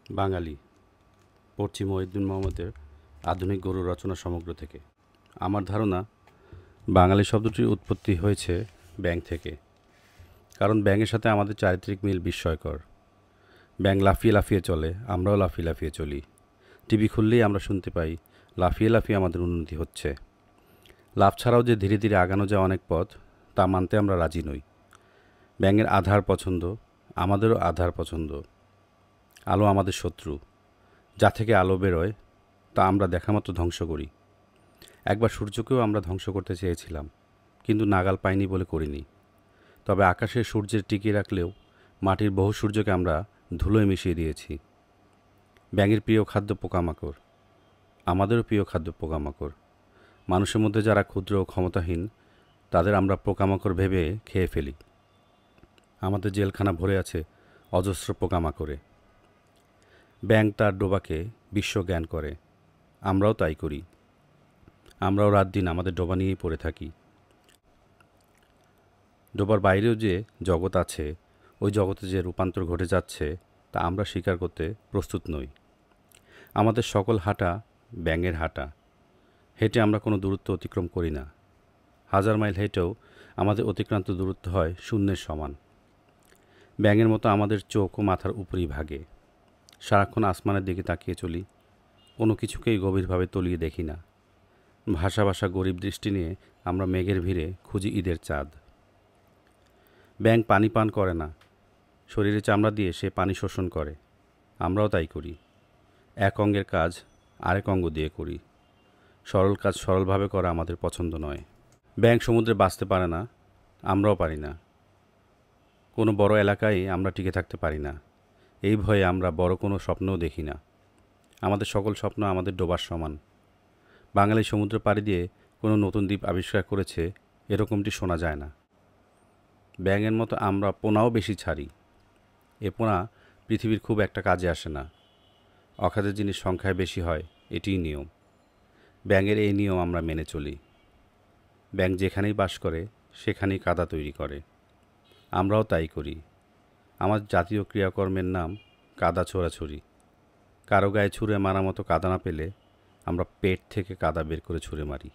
বাঙালি পড়ছি মহিউদ্দিন মোহাম্মদের আধুনিক গরু রচনা সমগ্র থেকে। আমার ধারণা বাঙালি শব্দটির উৎপত্তি হয়েছে ব্যাঙ থেকে, কারণ ব্যাঙের সাথে আমাদের চারিত্রিক মিল বিস্ময়কর। ব্যাঙ লাফিয়ে লাফিয়ে চলে, আমরাও লাফিয়ে লাফিয়ে চলি। টিভি খুললেই আমরা শুনতে পাই লাফিয়ে লাফিয়ে আমাদের উন্নতি হচ্ছে। লাফ ছাড়াও যে ধীরে ধীরে আগানো যায় অনেক পথ, তা মানতে আমরা রাজি নই। ব্যাঙের আধার পছন্দ, আমাদেরও আধার পছন্দ। আলো আমাদের শত্রু, যা থেকে আলো বেরোয় তা আমরা দেখামাত্র ধ্বংস করি। একবার সূর্যকেও আমরা ধ্বংস করতে চেয়েছিলাম, কিন্তু নাগাল পাইনি বলে করিনি। তবে আকাশে সূর্যের টিকিয়ে রাখলেও মাটির বহু সূর্যকে আমরা ধুলোয় মিশিয়ে দিয়েছি। ব্যাঙের প্রিয় খাদ্য পোকামাকড়, আমাদেরও প্রিয় খাদ্য পোকামাকড়। মানুষের মধ্যে যারা ক্ষুদ্র ও ক্ষমতাহীন, তাদের আমরা পোকামাকড় ভেবে খেয়ে ফেলি। আমাদের জেলখানা ভরে আছে অজস্র পোকামাকড়ে। ব্যাঙ তার ডোবাকে বিশ্ব জ্ঞান করে, আমরাও তাই করি। আমরাও রাত দিন আমাদের ডোবা নিয়েই পড়ে থাকি। ডোবার বাইরেও যে জগৎ আছে, ওই জগতে যে রূপান্তর ঘটে যাচ্ছে, তা আমরা স্বীকার করতে প্রস্তুত নই। আমাদের সকল হাঁটা ব্যাঙের হাঁটা। হেঁটে আমরা কোনো দূরত্ব অতিক্রম করি না। 1000 মাইল হেঁটেও আমাদের অতিক্রান্ত দূরত্ব হয় শূন্যের সমান। ব্যাঙের মতো আমাদের চোখ ও মাথার উপরই ভাগে। সারাক্ষণ আসমানের দিকে তাকিয়ে চলি, কোনো কিছুকেই গভীরভাবে তলিয়ে দেখি না। ভাষা ভাষা গরিব দৃষ্টি নিয়ে আমরা মেঘের ভিড়ে খুঁজি ঈদের চাঁদ। ব্যাঙ পানি পান করে না, শরীরে চামড়া দিয়ে সে পানি শোষণ করে। আমরাও তাই করি। এক অঙ্গের কাজ আরেক অঙ্গ দিয়ে করি। সরল কাজ সরলভাবে করা আমাদের পছন্দ নয়। ব্যাঙ সমুদ্রে বাঁচতে পারে না, আমরাও পারি না। কোনো বড় এলাকায় আমরা টিকে থাকতে পারি না। এই ভয়ে আমরা বড় কোনো স্বপ্নও দেখি না। আমাদের সকল স্বপ্ন আমাদের ডোবার সমান। বাঙালি সমুদ্র পাড়ি দিয়ে কোনো নতুন দ্বীপ আবিষ্কার করেছে, এরকমটি শোনা যায় না। ব্যাঙের মতো আমরা পোনাও বেশি ছাড়ি। এ পোনা পৃথিবীর খুব একটা কাজে আসে না। অখাদ্য জিনিস সংখ্যায় বেশি হয়, এটিই নিয়ম। ব্যাঙের এই নিয়ম আমরা মেনে চলি। ব্যাঙ যেখানেই বাস করে সেখানেই কাদা তৈরি করে। আমরাও তাই করি। আমার জাতীয় ক্রিয়াকর্মের নাম কাদা ছোড়াছুড়ি। কারো গায়ে ছুঁড়ে মারা মতো কাদা না পেলে আমরা পেট থেকে কাদা বের করে ছুঁড়ে মারি।